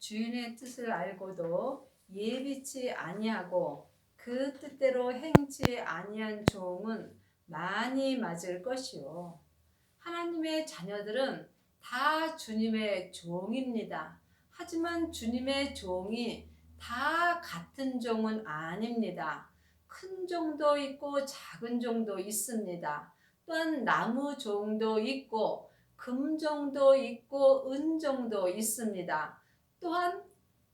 주인의 뜻을 알고도 예비치 아니하고 그 뜻대로 행치 아니한 종은 많이 맞을 것이요. 하나님의 자녀들은 다 주님의 종입니다. 하지만 주님의 종이 다 같은 종은 아닙니다. 큰 종도 있고 작은 종도 있습니다. 또한 나무 종도 있고 금 종도 있고 은 종도 있습니다. 또한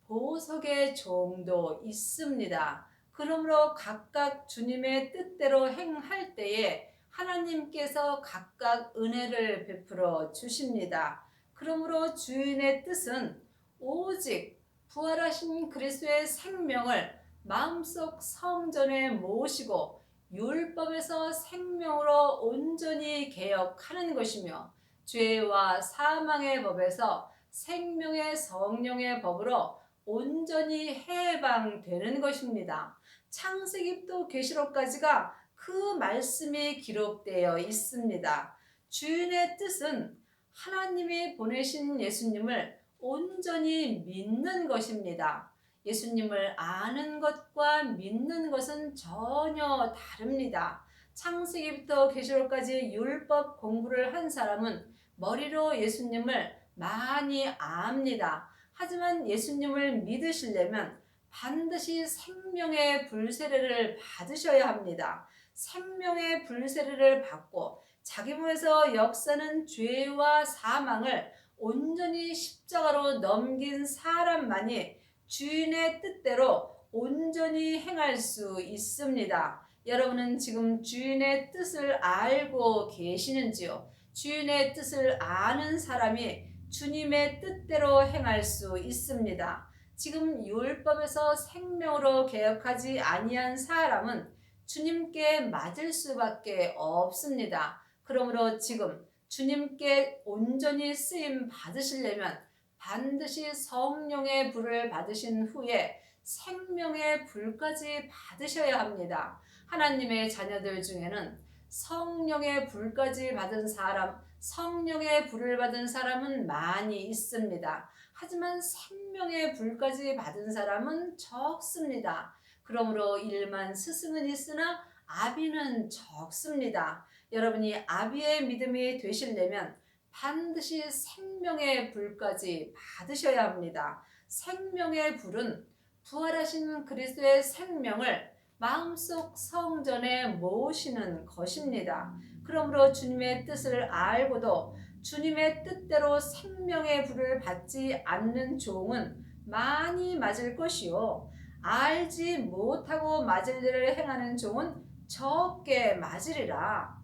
보석의 종도 있습니다. 그러므로 각각 주님의 뜻대로 행할 때에 하나님께서 각각 은혜를 베풀어 주십니다. 그러므로 주인의 뜻은 오직 부활하신 그리스도의 생명을 마음속 성전에 모시고 율법에서 생명으로 온전히 개혁하는 것이며, 죄와 사망의 법에서 생명의 성령의 법으로 온전히 해방되는 것입니다. 창세기부터 계시록까지가 그 말씀이 기록되어 있습니다. 주인의 뜻은 하나님이 보내신 예수님을 온전히 믿는 것입니다. 예수님을 아는 것과 믿는 것은 전혀 다릅니다. 창세기부터 계시록까지 율법 공부를 한 사람은 머리로 예수님을 많이 압니다. 하지만 예수님을 믿으시려면 반드시 생명의 불세례를 받으셔야 합니다. 생명의 불세례를 받고 자기 몸에서 역사는 죄와 사망을 온전히 십자가로 넘긴 사람만이 주인의 뜻대로 온전히 행할 수 있습니다. 여러분은 지금 주인의 뜻을 알고 계시는지요? 주인의 뜻을 아는 사람이 주님의 뜻대로 행할 수 있습니다. 지금 율법에서 생명으로 개혁하지 아니한 사람은 주님께 맞을 수밖에 없습니다. 그러므로 지금 주님께 온전히 쓰임 받으시려면 반드시 성령의 불을 받으신 후에 생명의 불까지 받으셔야 합니다. 하나님의 자녀들 중에는 성령의 불까지 받은 사람, 성령의 불을 받은 사람은 많이 있습니다. 하지만 생명의 불까지 받은 사람은 적습니다. 그러므로 일만 스승은 있으나 아비는 적습니다. 여러분이 아비의 믿음이 되시려면 반드시 생명의 불까지 받으셔야 합니다. 생명의 불은 부활하신 그리스도의 생명을 마음속 성전에 모시는 것입니다. 그러므로 주님의 뜻을 알고도 주님의 뜻대로 생명의 불을 받지 않는 종은 많이 맞을 것이요, 알지 못하고 맞을 일을 행하는 종은 적게 맞으리라.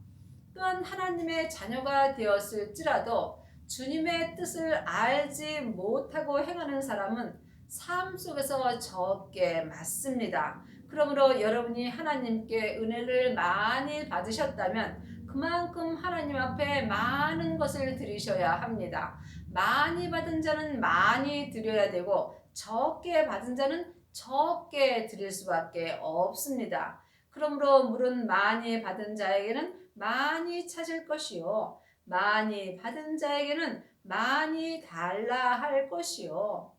또한 하나님의 자녀가 되었을지라도 주님의 뜻을 알지 못하고 행하는 사람은 삶 속에서 적게 맞습니다. 그러므로 여러분이 하나님께 은혜를 많이 받으셨다면 그만큼 하나님 앞에 많은 것을 드리셔야 합니다. 많이 받은 자는 많이 드려야 되고 적게 받은 자는 적게 드릴 수밖에 없습니다. 그러므로 물은 많이 받은 자에게는 많이 찾을 것이요, 많이 받은 자에게는 많이 달라 할 것이요.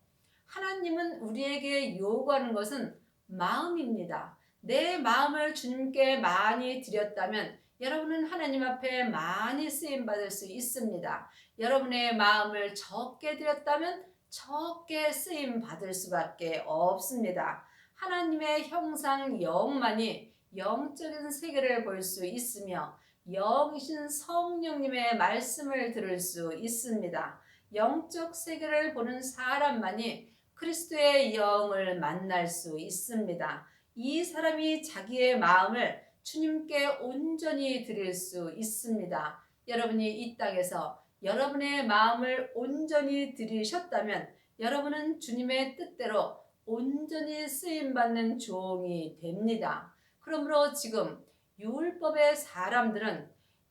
하나님은 우리에게 요구하는 것은 마음입니다. 내 마음을 주님께 많이 드렸다면 여러분은 하나님 앞에 많이 쓰임 받을 수 있습니다. 여러분의 마음을 적게 드렸다면 적게 쓰임 받을 수밖에 없습니다. 하나님의 형상 영만이 영적인 세계를 볼 수 있으며 영이신 성령님의 말씀을 들을 수 있습니다. 영적 세계를 보는 사람만이 그리스도의 영을 만날 수 있습니다. 이 사람이 자기의 마음을 주님께 온전히 드릴 수 있습니다. 여러분이 이 땅에서 여러분의 마음을 온전히 드리셨다면 여러분은 주님의 뜻대로 온전히 쓰임받는 종이 됩니다. 그러므로 지금 율법의 사람들은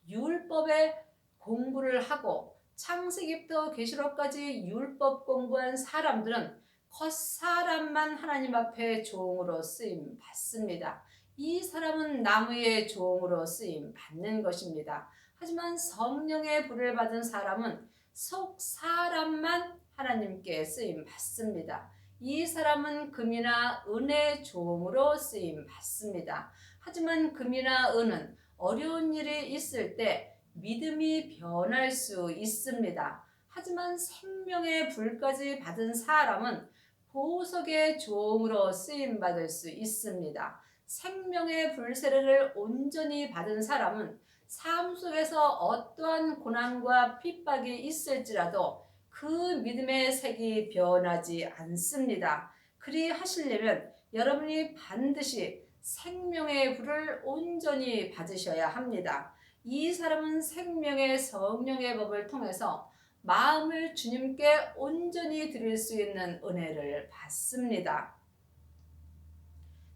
율법의 공부를 하고 창세기부터 계시록까지 율법 공부한 사람들은 겉사람만 하나님 앞에 종으로 쓰임 받습니다. 이 사람은 나무의 종으로 쓰임 받는 것입니다. 하지만 성령의 불을 받은 사람은 속 사람만 하나님께 쓰임 받습니다. 이 사람은 금이나 은의 종으로 쓰임 받습니다. 하지만 금이나 은은 어려운 일이 있을 때 믿음이 변할 수 있습니다. 하지만 생명의 불까지 받은 사람은 보석의 종으로 쓰임 받을 수 있습니다. 생명의 불 세례를 온전히 받은 사람은 삶 속에서 어떠한 고난과 핍박이 있을지라도 그 믿음의 색이 변하지 않습니다. 그리 하시려면 여러분이 반드시 생명의 불을 온전히 받으셔야 합니다. 이 사람은 생명의 성령의 법을 통해서 마음을 주님께 온전히 드릴 수 있는 은혜를 받습니다.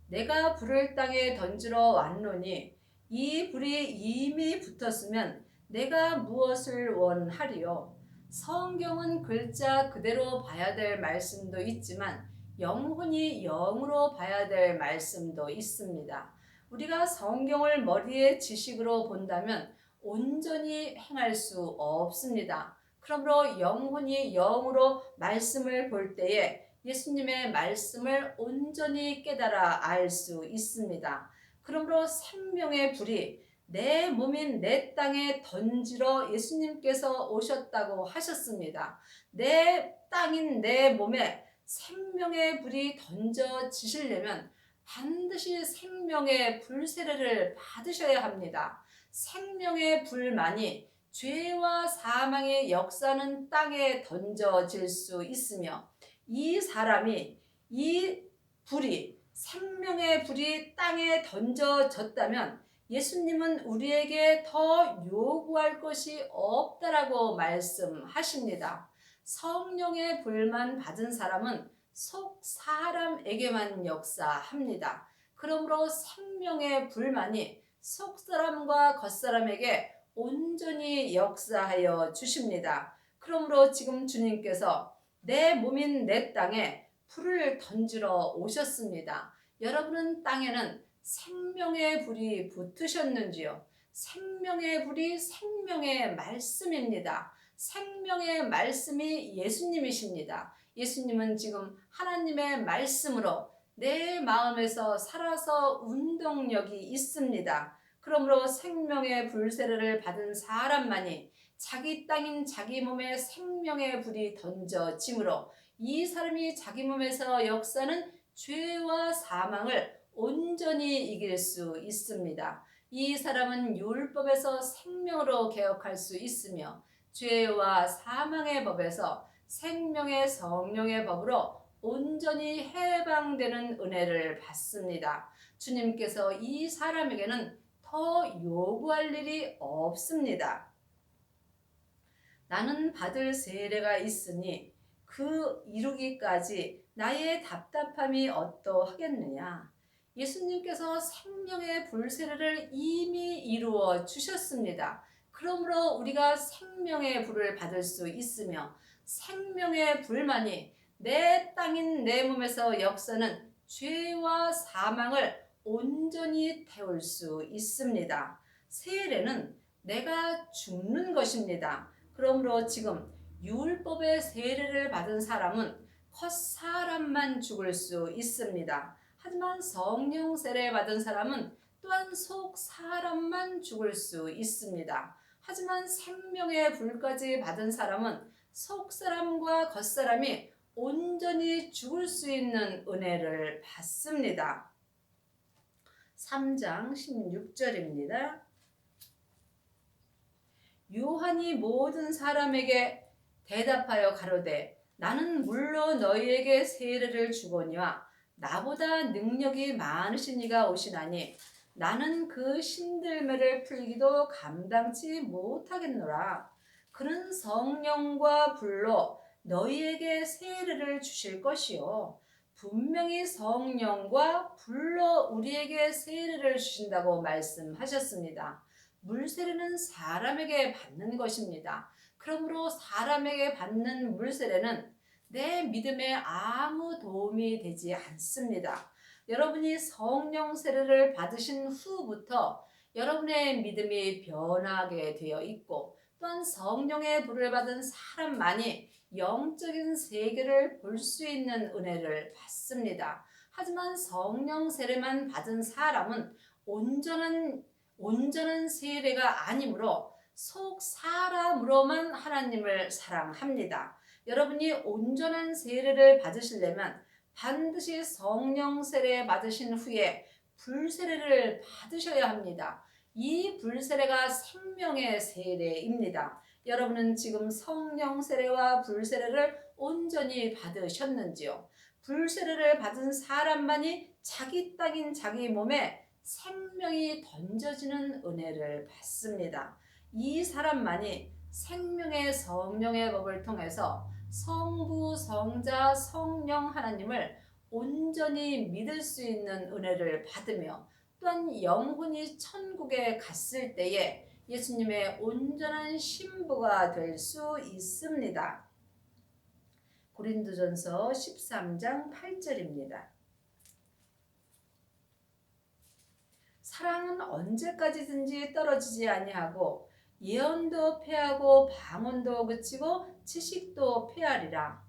내가 불을 땅에 던지러 왔노니 이 불이 이미 붙었으면 내가 무엇을 원하리요? 성경은 글자 그대로 봐야 될 말씀도 있지만 영혼이 영으로 봐야 될 말씀도 있습니다. 우리가 성경을 머리의 지식으로 본다면 온전히 행할 수 없습니다. 그러므로 영혼이 영으로 말씀을 볼 때에 예수님의 말씀을 온전히 깨달아 알 수 있습니다. 그러므로 생명의 불이 내 몸인 내 땅에 던지러 예수님께서 오셨다고 하셨습니다. 내 땅인 내 몸에 생명의 불이 던져지시려면 반드시 생명의 불 세례를 받으셔야 합니다. 생명의 불만이 죄와 사망의 역사는 땅에 던져질 수 있으며 이 사람이 이 불이 생명의 불이 땅에 던져졌다면 예수님은 우리에게 더 요구할 것이 없다라고 말씀하십니다. 성령의 불만 받은 사람은 속 사람에게만 역사합니다. 그러므로 생명의 불만이 속 사람과 겉 사람에게 온전히 역사하여 주십니다. 그러므로 지금 주님께서 내 몸인 내 땅에 불을 던지러 오셨습니다. 여러분은 땅에는 생명의 불이 붙으셨는지요? 생명의 불이 생명의 말씀입니다. 생명의 말씀이 예수님이십니다. 예수님은 지금 하나님의 말씀으로 내 마음에서 살아서 운동력이 있습니다. 그러므로 생명의 불 세례를 받은 사람만이 자기 땅인 자기 몸에 생명의 불이 던져짐으로 이 사람이 자기 몸에서 역사는 죄와 사망을 온전히 이길 수 있습니다. 이 사람은 율법에서 생명으로 개혁할 수 있으며 죄와 사망의 법에서 생명의 성령의 법으로 온전히 해방되는 은혜를 받습니다. 주님께서 이 사람에게는 더 요구할 일이 없습니다. 나는 받을 세례가 있으니 그 이루기까지 나의 답답함이 어떠하겠느냐. 예수님께서 생명의 불 세례를 이미 이루어 주셨습니다. 그러므로 우리가 생명의 불을 받을 수 있으며 생명의 불만이 내 땅인 내 몸에서 역사는 죄와 사망을 온전히 태울 수 있습니다. 세례는 내가 죽는 것입니다. 그러므로 지금 율법의 세례를 받은 사람은 겉사람만 죽을 수 있습니다. 하지만 성령 세례 받은 사람은 또한 속 사람만 죽을 수 있습니다. 하지만 생명의 불까지 받은 사람은 속 사람과 겉 사람이 온전히 죽을 수 있는 은혜를 받습니다. 3장 16절입니다. 요한이 모든 사람에게 대답하여 가로되 나는 물로 너희에게 세례를 주거니와 나보다 능력이 많으신 이가 오시나니 나는 그 신들매를 풀기도 감당치 못하겠노라. 그는 성령과 불로 너희에게 세례를 주실 것이요 분명히 성령과 불로 우리에게 세례를 주신다고 말씀하셨습니다. 물세례는 사람에게 받는 것입니다. 그러므로 사람에게 받는 물세례는 내 믿음에 아무 도움이 되지 않습니다. 여러분이 성령 세례를 받으신 후부터 여러분의 믿음이 변하게 되어 있고 또한 성령의 불을 받은 사람만이 영적인 세계를 볼 수 있는 은혜를 받습니다. 하지만 성령 세례만 받은 사람은 온전한 세례가 아니므로 속 사람으로만 하나님을 사랑합니다. 여러분이 온전한 세례를 받으시려면 반드시 성령 세례 받으신 후에 불세례를 받으셔야 합니다. 이 불세례가 생명의 세례입니다. 여러분은 지금 성령 세례와 불세례를 온전히 받으셨는지요? 불세례를 받은 사람만이 자기 땅인 자기 몸에 생명이 던져지는 은혜를 받습니다. 이 사람만이 생명의 성령의 법을 통해서 성부, 성자, 성령 하나님을 온전히 믿을 수 있는 은혜를 받으며 또한 영혼이 천국에 갔을 때에 예수님의 온전한 신부가 될 수 있습니다. 고린도전서 13장 8절입니다. 사랑은 언제까지든지 떨어지지 아니하고 예언도 패하고 방언도 그치고 지식도 패하리라.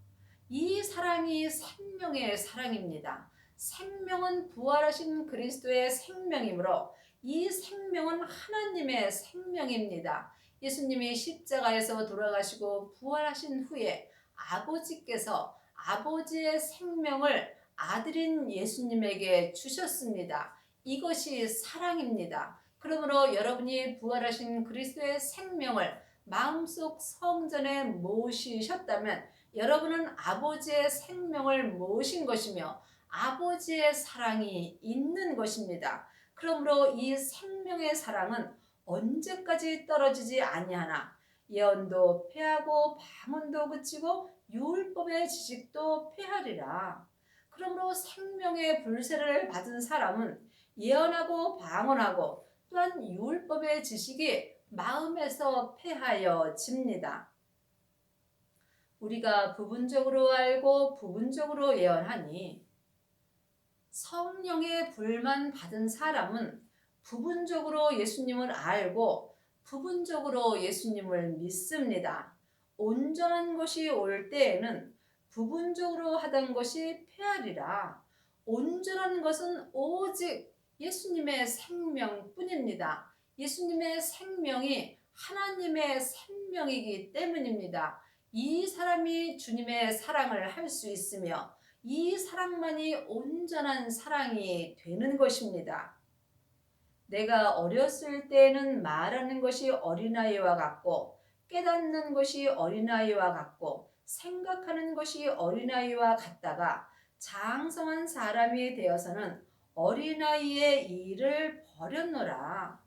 이 사랑이 생명의 사랑입니다. 생명은 부활하신 그리스도의 생명이므로 이 생명은 하나님의 생명입니다. 예수님이 십자가에서 돌아가시고 부활하신 후에 아버지께서 아버지의 생명을 아들인 예수님에게 주셨습니다. 이것이 사랑입니다. 그러므로 여러분이 부활하신 그리스도의 생명을 마음속 성전에 모시셨다면 여러분은 아버지의 생명을 모신 것이며 아버지의 사랑이 있는 것입니다. 그러므로 이 생명의 사랑은 언제까지 떨어지지 아니하나 예언도 패하고 방언도 그치고 율법의 지식도 패하리라. 그러므로 생명의 불세를 받은 사람은 예언하고 방언하고 또한 율법의 지식이 마음에서 패하여집니다. 우리가 부분적으로 알고 부분적으로 예언하니 성령의 불만 받은 사람은 부분적으로 예수님을 알고 부분적으로 예수님을 믿습니다. 온전한 것이 올 때에는 부분적으로 하던 것이 패하리라. 온전한 것은 오직 예수님의 생명뿐입니다. 예수님의 생명이 하나님의 생명이기 때문입니다. 이 사람이 주님의 사랑을 할 수 있으며 이 사랑만이 온전한 사랑이 되는 것입니다. 내가 어렸을 때에는 말하는 것이 어린아이와 같고 깨닫는 것이 어린아이와 같고 생각하는 것이 어린아이와 같다가 장성한 사람이 되어서는 어린아이의 일을 버렸노라.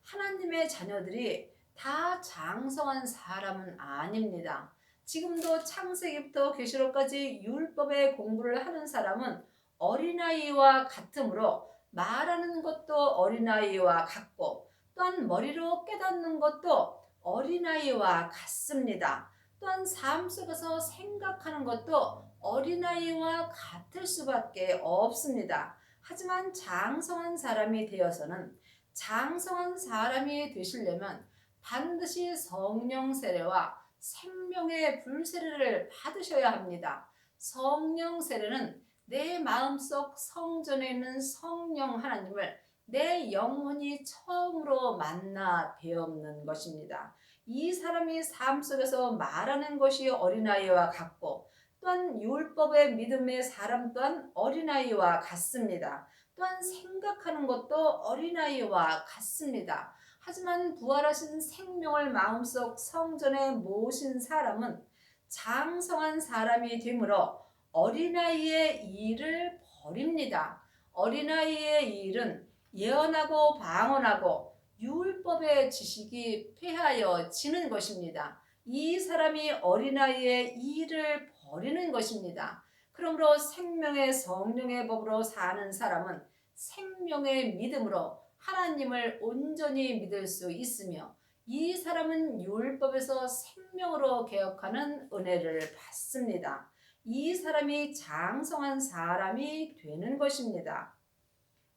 하나님의 자녀들이 다 장성한 사람은 아닙니다. 지금도 창세기부터 계시록까지 율법의 공부를 하는 사람은 어린아이와 같으므로 말하는 것도 어린아이와 같고 또한 머리로 깨닫는 것도 어린아이와 같습니다. 또한 삶 속에서 생각하는 것도 어린아이와 같을 수밖에 없습니다. 하지만 장성한 사람이 되어서는 장성한 사람이 되시려면 반드시 성령 세례와 생명의 불세례를 받으셔야 합니다. 성령 세례는 내 마음속 성전에 있는 성령 하나님을 내 영혼이 처음으로 만나 배우는 것입니다. 이 사람이 삶 속에서 말하는 것이 어린아이와 같고 또한 율법의 믿음의 사람 또한 어린아이와 같습니다. 또한 생각하는 것도 어린아이와 같습니다. 하지만 부활하신 생명을 마음속 성전에 모신 사람은 장성한 사람이 되므로 어린아이의 일을 버립니다. 어린아이의 일은 예언하고 방언하고 율법의 지식이 폐하여지는 것입니다. 이 사람이 어린아이의 일을 버리는 것입니다. 그러므로 생명의 성령의 법으로 사는 사람은 생명의 믿음으로 하나님을 온전히 믿을 수 있으며 이 사람은 율법에서 생명으로 개혁하는 은혜를 받습니다. 이 사람이 장성한 사람이 되는 것입니다.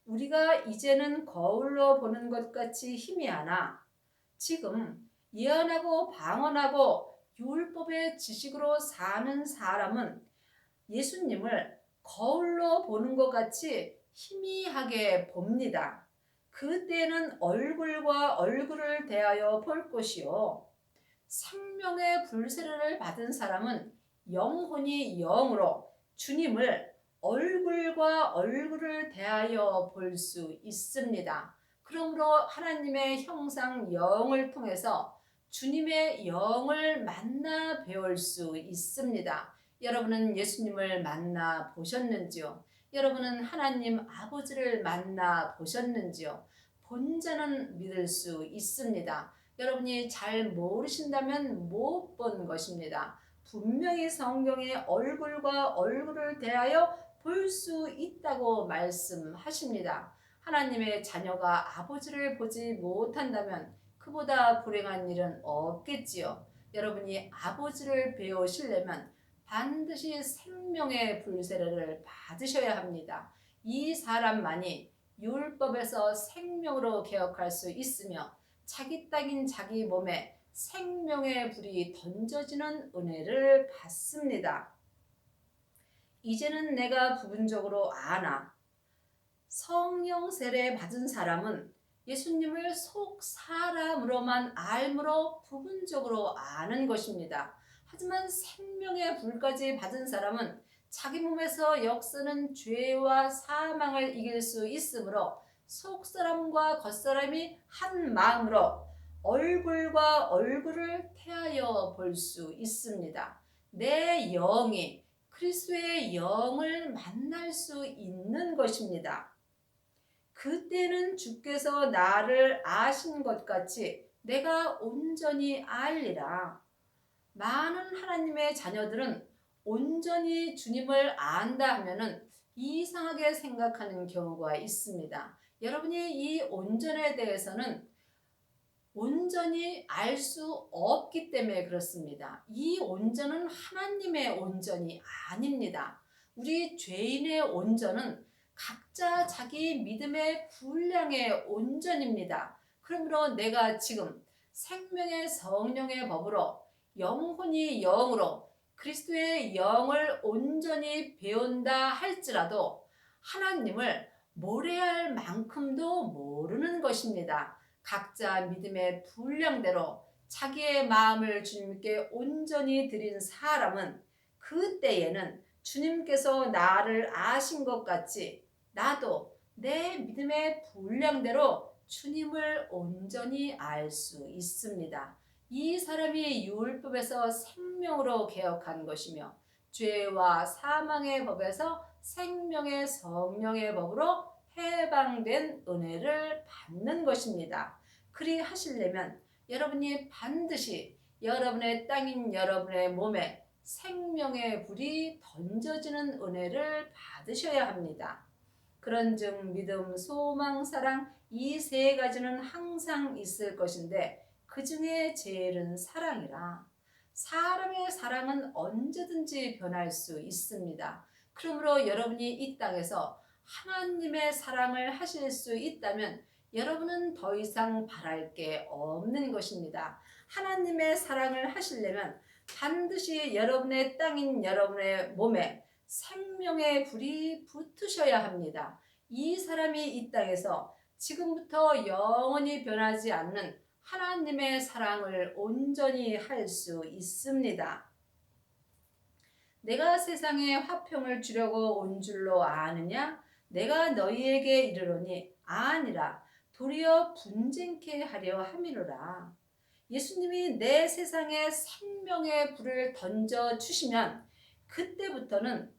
우리가 이제는 거울로 보는 것 같이 희미하나 지금 예언하고 방언하고 율법의 지식으로 사는 사람은 예수님을 거울로 보는 것 같이 희미하게 봅니다. 그때는 얼굴과 얼굴을 대하여 볼 것이요. 생명의 불세례를 받은 사람은 영혼이 영으로 주님을 얼굴과 얼굴을 대하여 볼 수 있습니다. 그러므로 하나님의 형상 영을 통해서 주님의 영을 만나 배울 수 있습니다. 여러분은 예수님을 만나 보셨는지요? 여러분은 하나님 아버지를 만나 보셨는지요? 본자는 믿을 수 있습니다. 여러분이 잘 모르신다면 못 본 것입니다. 분명히 성경에 얼굴과 얼굴을 대하여 볼 수 있다고 말씀하십니다. 하나님의 자녀가 아버지를 보지 못한다면 그보다 불행한 일은 없겠지요. 여러분이 아버지를 배우시려면 반드시 생명의 불세례를 받으셔야 합니다. 이 사람만이 율법에서 생명으로 개혁할 수 있으며 자기 땅인 자기 몸에 생명의 불이 던져지는 은혜를 받습니다. 이제는 내가 부분적으로 아나. 성령 세례 받은 사람은 예수님을 속 사람으로만 알므로 부분적으로 아는 것입니다. 하지만 생명의 불까지 받은 사람은 자기 몸에서 역사는 죄와 사망을 이길 수 있으므로 속사람과 겉사람이 한 마음으로 얼굴과 얼굴을 태하여 볼 수 있습니다. 내 영이 그리스도의 영을 만날 수 있는 것입니다. 그때는 주께서 나를 아신 것 같이 내가 온전히 알리라. 많은 하나님의 자녀들은 온전히 주님을 안다 하면은 이상하게 생각하는 경우가 있습니다. 여러분이 이 온전에 대해서는 온전히 알 수 없기 때문에 그렇습니다. 이 온전은 하나님의 온전이 아닙니다. 우리 죄인의 온전은 각자 자기 믿음의 분량의 온전입니다. 그러므로 내가 지금 생명의 성령의 법으로 영혼이 영으로 그리스도의 영을 온전히 배운다 할지라도 하나님을 모래알 만큼도 모르는 것입니다. 각자 믿음의 분량대로 자기의 마음을 주님께 온전히 드린 사람은 그때에는 주님께서 나를 아신 것 같이 나도 내 믿음의 분량대로 주님을 온전히 알 수 있습니다. 이 사람이 율법에서 생명으로 개혁한 것이며 죄와 사망의 법에서 생명의 성령의 법으로 해방된 은혜를 받는 것입니다. 그리 하시려면 여러분이 반드시 여러분의 땅인 여러분의 몸에 생명의 불이 던져지는 은혜를 받으셔야 합니다. 그런즉 믿음, 소망, 사랑 이 세 가지는 항상 있을 것인데 그 중에 제일은 사랑이라. 사람의 사랑은 언제든지 변할 수 있습니다. 그러므로 여러분이 이 땅에서 하나님의 사랑을 하실 수 있다면 여러분은 더 이상 바랄 게 없는 것입니다. 하나님의 사랑을 하시려면 반드시 여러분의 땅인 여러분의 몸에 생명의 불이 붙으셔야 합니다. 이 사람이 이 땅에서 지금부터 영원히 변하지 않는 하나님의 사랑을 온전히 할 수 있습니다. 내가 세상에 화평을 주려고 온 줄로 아느냐? 내가 너희에게 이르노니 아니라 도리어 분쟁케 하려 함이로라. 예수님이 내 세상에 생명의 불을 던져 주시면 그때부터는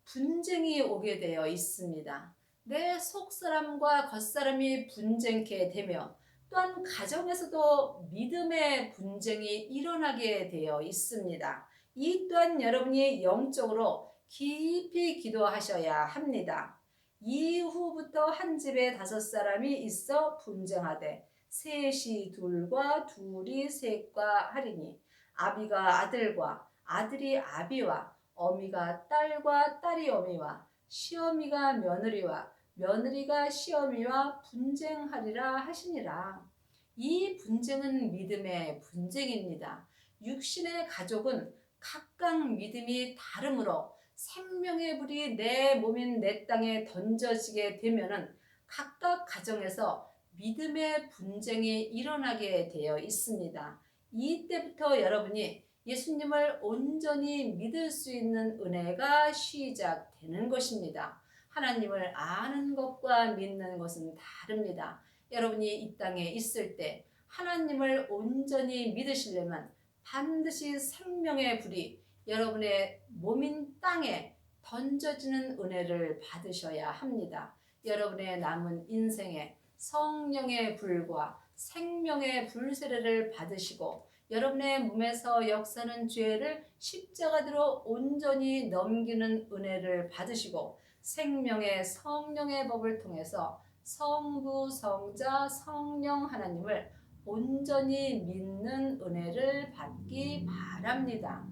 분쟁이 오게 되어 있습니다. 내 속사람과 겉사람이 분쟁케 되며 또한 가정에서도 믿음의 분쟁이 일어나게 되어 있습니다. 이 또한 여러분이 영적으로 깊이 기도하셔야 합니다. 이후부터 한 집에 5사람이 있어 분쟁하되 셋이 둘과 둘이 셋과 하리니 아비가 아들과 아들이 아비와 어미가 딸과 딸이 어미와 시어미가 며느리와 며느리가 시어미와 분쟁하리라 하시니라. 이 분쟁은 믿음의 분쟁입니다. 육신의 가족은 각각 믿음이 다르므로 생명의 불이 내 몸인 내 땅에 던져지게 되면은 각각 가정에서 믿음의 분쟁이 일어나게 되어 있습니다. 이때부터 여러분이 예수님을 온전히 믿을 수 있는 은혜가 시작되는 것입니다. 하나님을 아는 것과 믿는 것은 다릅니다. 여러분이 이 땅에 있을 때 하나님을 온전히 믿으시려면 반드시 생명의 불이 여러분의 몸인 땅에 던져지는 은혜를 받으셔야 합니다. 여러분의 남은 인생에 성령의 불과 생명의 불 세례를 받으시고 여러분의 몸에서 역사하는 죄를 십자가대로 온전히 넘기는 은혜를 받으시고 생명의 성령의 법을 통해서 성부, 성자, 성령 하나님을 온전히 믿는 은혜를 받기 바랍니다.